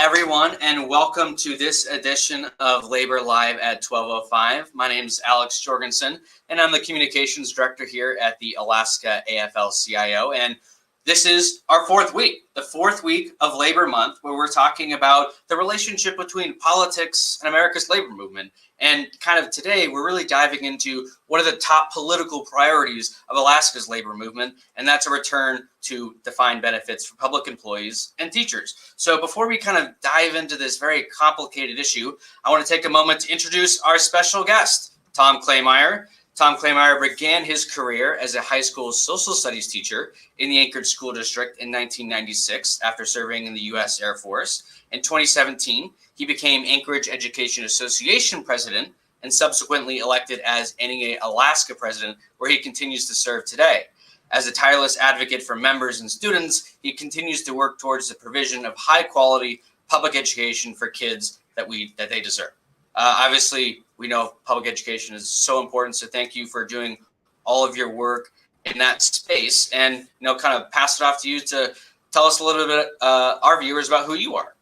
everyone, and welcome to this edition of Labor Live at 12:05. My name is Alex Jorgensen, and I'm the Communications Director here at the Alaska AFL-CIO. And this is our fourth week, the fourth week of Labor Month, where we're talking about the relationship between politics and America's labor movement. And kind of today, we're really diving into what are the top political priorities of Alaska's labor movement, and that's a return to defined benefits for public employees and teachers. So before we kind of dive into this very complicated issue, I want to take a moment to introduce our special guest, Tom Klaameyer. Tom Klaameyer began his career as a high school social studies teacher in the Anchorage School District in 1996 after serving in the U.S. Air Force. In 2017, he became Anchorage Education Association president and subsequently elected as NEA-Alaska president, where he continues to serve today. As a tireless advocate for members and students, he continues to work towards the provision of high-quality public education for kids that they deserve. Obviously, we know public education is so important, so thank you for doing all of your work in that space. And kind of pass it off to you to tell us a little bit, our viewers, about who you are.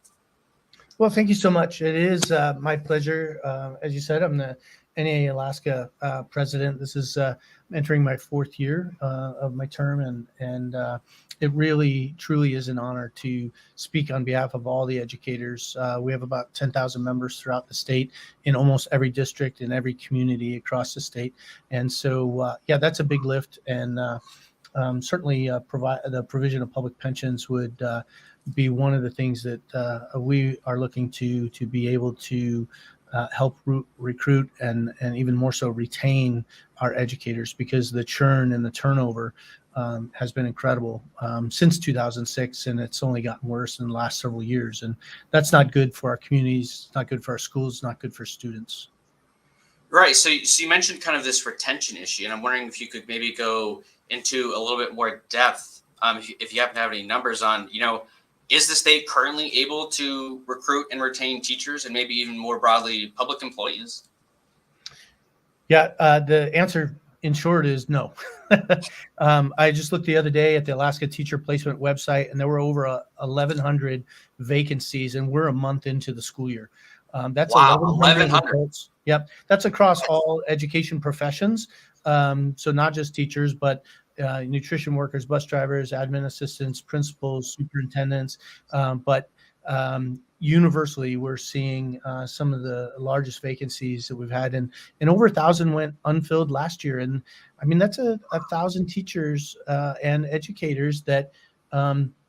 Well, thank you so much. It is my pleasure. As you said, I'm the NEA-Alaska president. This is entering my fourth year of my term, and it really, truly is an honor to speak on behalf of all the educators. We have about 10,000 members throughout the state in almost every district in every community across the state. And so, yeah, that's a big lift. And certainly the provision of public pensions would be one of the things that we are looking to be able to help recruit and even more so retain our educators, because the churn and the turnover has been incredible since 2006, and it's only gotten worse in the last several years. And that's not good for our communities, it's not good for our schools, it's not good for students. Right. So you mentioned kind of this retention issue, and I'm wondering if you could maybe go into a little bit more depth, if you happen to have any numbers on, is the state currently able to recruit and retain teachers and maybe even more broadly public employees? Yeah, the answer in short is no. I just looked the other day at the Alaska Teacher Placement website, and there were over 1,100 vacancies, and we're a month into the school year. That's wow, 1,100. Yep, that's across all education professions. So not just teachers, but nutrition workers, bus drivers, admin assistants, principals, superintendents. But universally, we're seeing some of the largest vacancies that we've had, and over 1,000 went unfilled last year. And I mean, that's 1,000 teachers and educators that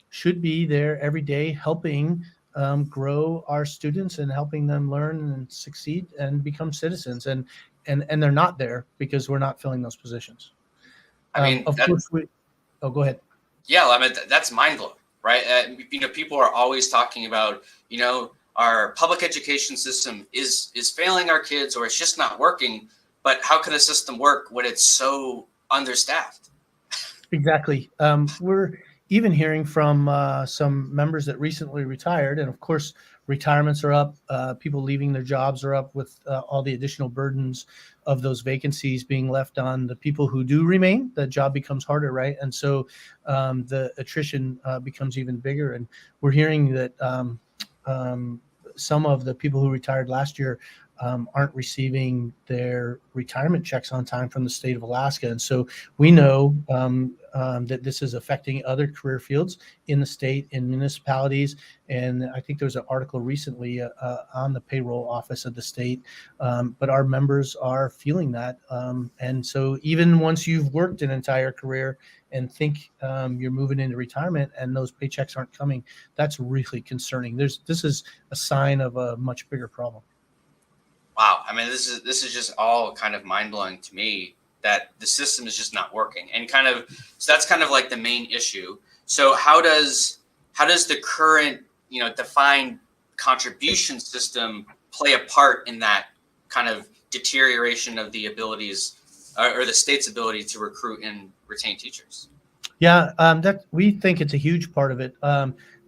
should be there every day helping grow our students and helping them learn and succeed and become citizens. And they're not there because we're not filling those positions. I mean, of course, go ahead. Yeah, I mean, that's mind blowing, right? People are always talking about, our public education system is failing our kids, or it's just not working. But how can a system work when it's so understaffed? Exactly. We're even hearing from some members that recently retired, and of course, retirements are up. People leaving their jobs are up with all the additional burdens of those vacancies being left on the people who do remain. The job becomes harder, right? And so the attrition becomes even bigger. And we're hearing that some of the people who retired last year aren't receiving their retirement checks on time from the state of Alaska. And so we know that this is affecting other career fields in the state, in municipalities. And I think there was an article recently on the payroll office of the state, but our members are feeling that. And so even once you've worked an entire career and think you're moving into retirement and those paychecks aren't coming, that's really concerning. This is a sign of a much bigger problem. Wow. I mean, this is just all kind of mind blowing to me, that the system is just not working, and so that's kind of like the main issue. So how does the current, defined contribution system play a part in that kind of deterioration of the abilities or the state's ability to recruit and retain teachers? Yeah, that we think it's a huge part of it.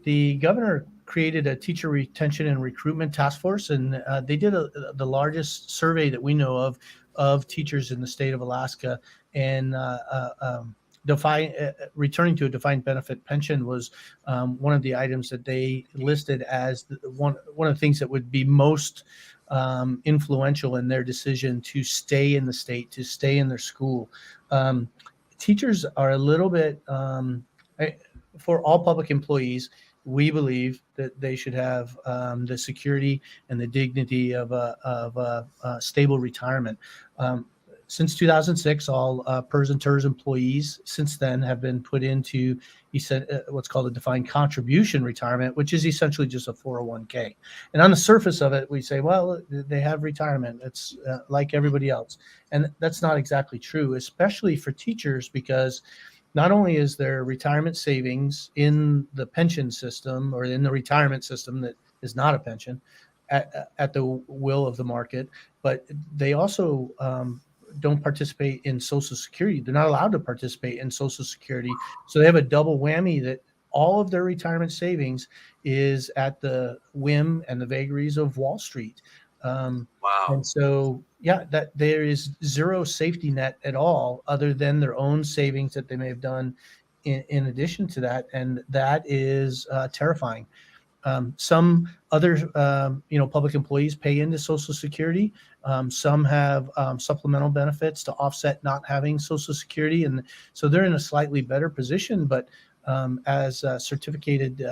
The governor created a teacher retention and recruitment task force, and they did the largest survey that we know of teachers in the state of Alaska. And returning to a defined benefit pension was one of the items that they listed as one of the things that would be most influential in their decision to stay in the state, to stay in their school. Teachers are a little bit, for all public employees, we believe that they should have the security and the dignity of a stable retirement. Since 2006, all PERS and TERS employees since then have been put into what's called a defined contribution retirement, which is essentially just a 401k. And on the surface of it, we say, well, they have retirement. It's like everybody else. And that's not exactly true, especially for teachers, because not only is there retirement savings in the pension system or in the retirement system that is not a pension at the will of the market, but they also don't participate in Social Security. They're not allowed to participate in Social Security. So they have a double whammy that all of their retirement savings is at the whim and the vagaries of Wall Street. Wow. And so, yeah, that there is zero safety net at all other than their own savings that they may have done in addition to that. And that is terrifying. Some other, public employees pay into Social Security. Some have supplemental benefits to offset not having Social Security. And so they're in a slightly better position. But as certificated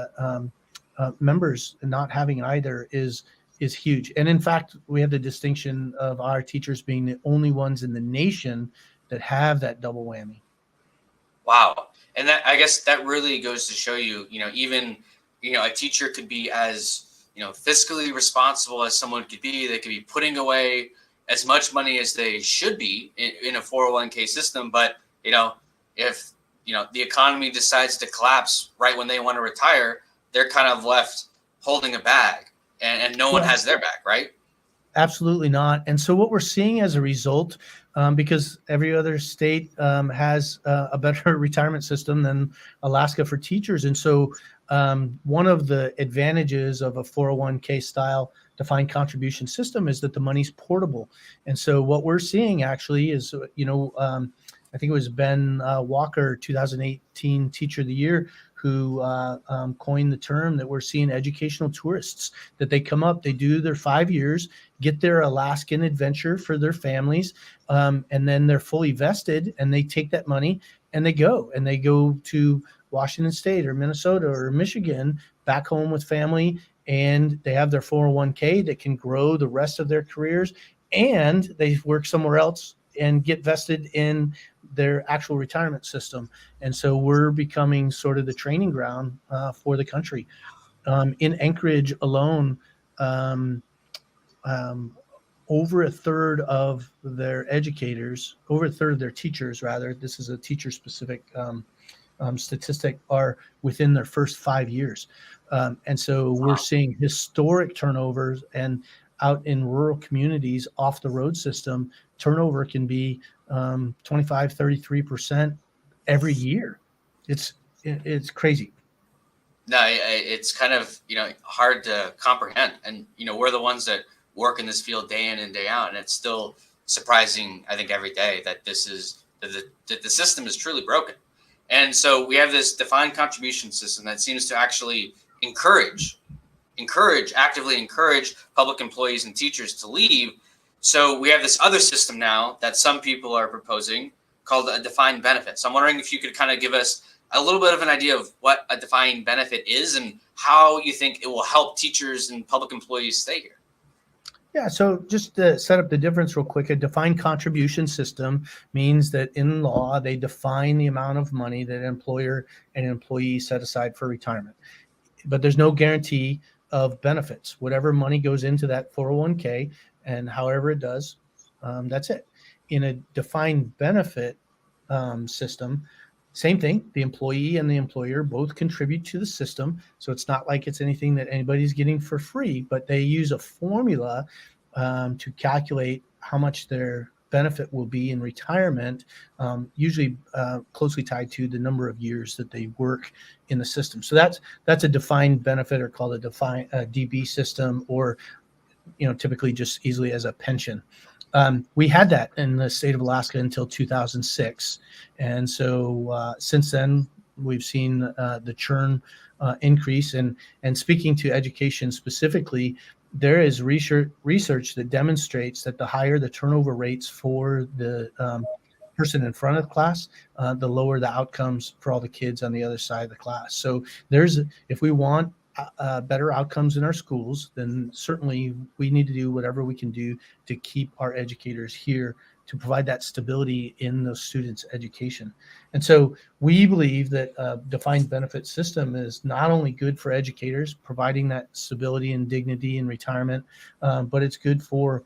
members, not having either is huge. And in fact, we have the distinction of our teachers being the only ones in the nation that have that double whammy. Wow. And that, I guess that really goes to show you, even a teacher could be as, fiscally responsible as someone could be. They could be putting away as much money as they should be in a 401k system. But, if, the economy decides to collapse right when they want to retire, they're kind of left holding a bag and no one has their back, right? Absolutely not. And so what we're seeing as a result, because every other state has a better retirement system than Alaska for teachers. And so one of the advantages of a 401k style defined contribution system is that the money's portable. And so what we're seeing actually is, I think it was Ben Walker, 2018 Teacher of the Year, who coined the term that we're seeing educational tourists, that they come up, they do their 5 years, get their Alaskan adventure for their families, and then they're fully vested, and they take that money and they go to Washington State or Minnesota or Michigan, back home with family, and they have their 401k that can grow the rest of their careers, and they work somewhere else and get vested in their actual retirement system. And so we're becoming sort of the training ground for the country. In Anchorage alone, over a third of their educators, over a third of their teachers, rather, this is a teacher-specific statistic, are within their first 5 years. And so we're seeing historic turnovers, and out in rural communities off the road system, turnover can be 25, 33% every year. It's crazy. No, it's kind of, hard to comprehend. And, we're the ones that work in this field day in and day out. And it's still surprising, I think, every day that that the system is truly broken. And so we have this defined contribution system that seems to actually actively encourage public employees and teachers to leave. So we have this other system now that some people are proposing called a defined benefit. So I'm wondering if you could kind of give us a little bit of an idea of what a defined benefit is and how you think it will help teachers and public employees stay here. Yeah, so just to set up the difference real quick, a defined contribution system means that in law, they define the amount of money that an employer and an employee set aside for retirement. But there's no guarantee of benefits. Whatever money goes into that 401k and however it does, that's it. In a defined benefit system, same thing. The employee and the employer both contribute to the system. So it's not like it's anything that anybody's getting for free, but they use a formula to calculate how much their benefit will be in retirement, usually closely tied to the number of years that they work in the system. So that's a defined benefit, or called a defined DB system, or typically just easily as a pension. We had that in the state of Alaska until 2006. And so since then, we've seen the churn increase. And speaking to education specifically, there is research that demonstrates that the higher the turnover rates for the person in front of the class, the lower the outcomes for all the kids on the other side of the class. So if we want better outcomes in our schools, then certainly we need to do whatever we can do to keep our educators here to provide that stability in those students' education. And so we believe that a defined benefit system is not only good for educators, providing that stability and dignity in retirement, but it's good for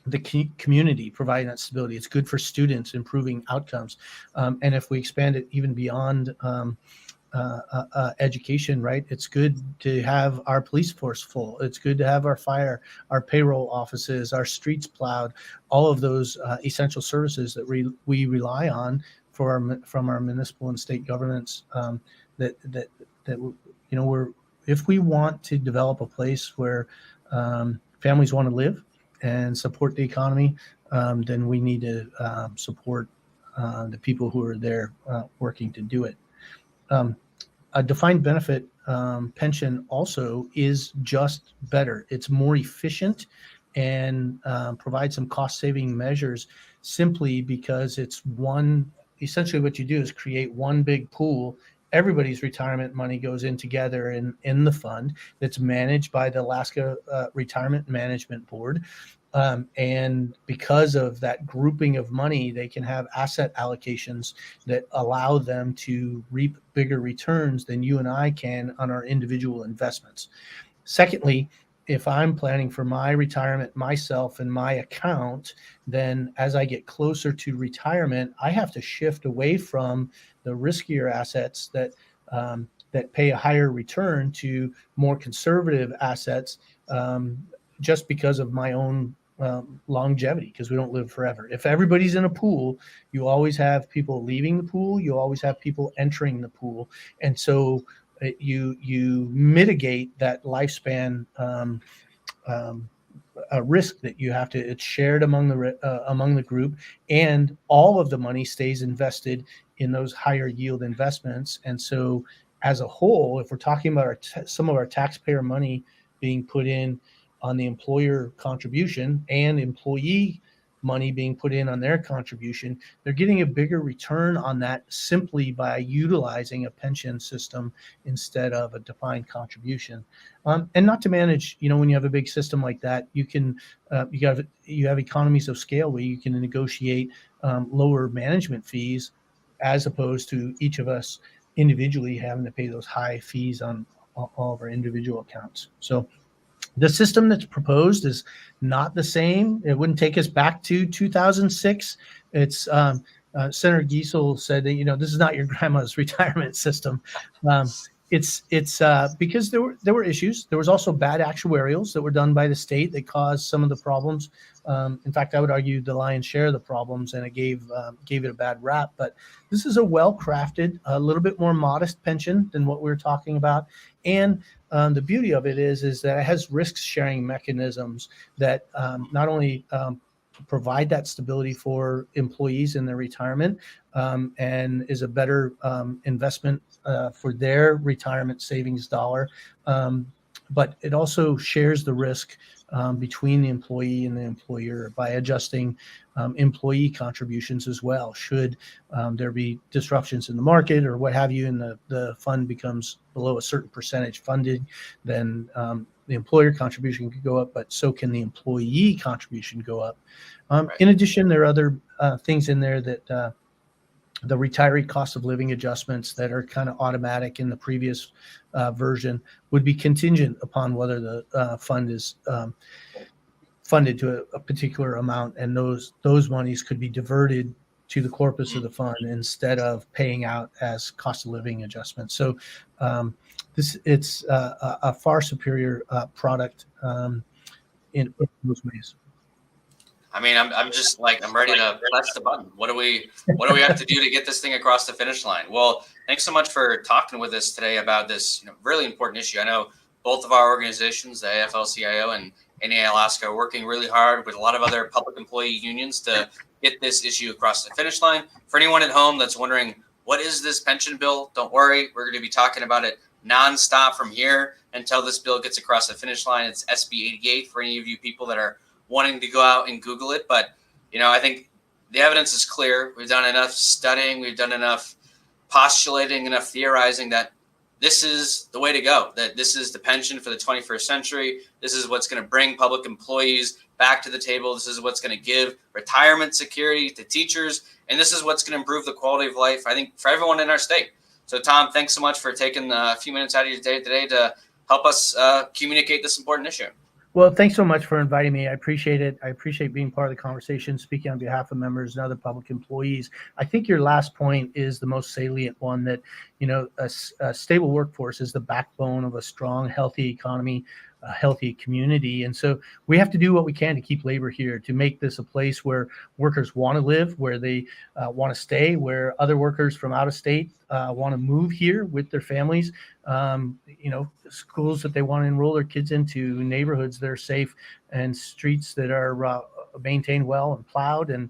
the community, providing that stability. It's good for students, improving outcomes. And if we expand it even beyond education, right? It's good to have our police force full. It's good to have our fire, our payroll offices, our streets plowed, all of those essential services that we rely on from our municipal and state governments. That if we want to develop a place where families want to live and support the economy, then we need to support the people who are there working to do it. A defined benefit pension also is just better. It's more efficient and provides some cost-saving measures simply because it's essentially what you do is create one big pool. Everybody's retirement money goes in together in the fund that's managed by the Alaska Retirement Management Board. And because of that grouping of money, they can have asset allocations that allow them to reap bigger returns than you and I can on our individual investments. Secondly, if I'm planning for my retirement myself and my account, then as I get closer to retirement, I have to shift away from the riskier assets that pay a higher return to more conservative assets, just because of my own longevity, because we don't live forever. If everybody's in a pool, you always have people leaving the pool, you always have people entering the pool. And so you mitigate that lifespan a risk that you have to. It's shared among the group, and all of the money stays invested in those higher yield investments. And so as a whole, if we're talking about some of our taxpayer money being put in on the employer contribution and employee money being put in on their contribution, they're getting a bigger return on that simply by utilizing a pension system instead of a defined contribution. And not to manage, when you have a big system like that, you have economies of scale where you can negotiate lower management fees, as opposed to each of us individually having to pay those high fees on all of our individual accounts. So the system that's proposed is not the same. It wouldn't take us back to 2006. It's Senator Giesel said that, this is not your grandma's retirement system. It's because there were issues. There was also bad actuarials that were done by the state that caused some of the problems. In fact, I would argue the lion's share of the problems, and it gave it a bad rap. But this is a well-crafted, a little bit more modest pension than what we were talking about. And the beauty of it is that it has risk-sharing mechanisms that not only provide that stability for employees in their retirement, and is a better investment for their retirement savings dollar, but it also shares the risk between the employee and the employer by adjusting employee contributions as well. Should there be disruptions in the market or what have you, and the fund becomes below a certain percentage funded, then the employer contribution could go up, but so can the employee contribution go up. Right. In addition, there are other things in there that the retiree cost of living adjustments that are kind of automatic in the previous version would be contingent upon whether the fund is funded to a particular amount, and those monies could be diverted to the corpus of the fund instead of paying out as cost of living adjustments. So it's a far superior product in those ways. I mean, I'm just like, I'm ready to press the button. What do we have to do to get this thing across the finish line? Well, thanks so much for talking with us today about this really important issue. I know both of our organizations, the AFL-CIO and NEA-Alaska, are working really hard with a lot of other public employee unions to get this issue across the finish line. For anyone at home that's wondering, what is this pension bill? Don't worry, we're going to be talking about it nonstop from here until this bill gets across the finish line. It's SB 88 for any of you people that are wanting to go out and Google it. But, I think the evidence is clear. We've done enough studying. We've done enough postulating, enough theorizing that this is the way to go, that this is the pension for the 21st century. This is what's going to bring public employees back to the table. This is what's going to give retirement security to teachers. And this is what's going to improve the quality of life, I think, for everyone in our state. So, Tom, thanks so much for taking a few minutes out of your day today to help us communicate this important issue. Well, thanks so much for inviting me. I appreciate it. I appreciate being part of the conversation, speaking on behalf of members and other public employees. I think your last point is the most salient one, that, a stable workforce is the backbone of a strong, healthy economy, a healthy community. And so we have to do what we can to keep labor here, to make this a place where workers want to live, where they want to stay, where other workers from out of state want to move here with their families, schools that they want to enroll their kids into, neighborhoods that are safe, and streets that are maintained well and plowed, and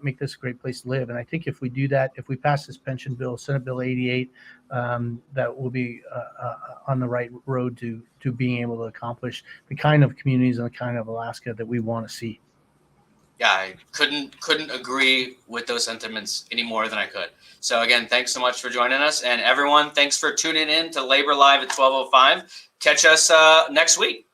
make this a great place to live. And I think if we do that, if we pass this pension bill, Senate Bill 88, that will be on the right road to being able to accomplish the kind of communities and the kind of Alaska that we want to see. Yeah, I couldn't agree with those sentiments any more than I could. So again, thanks so much for joining us. And everyone, thanks for tuning in to Labor Live at 12:05. Catch us next week.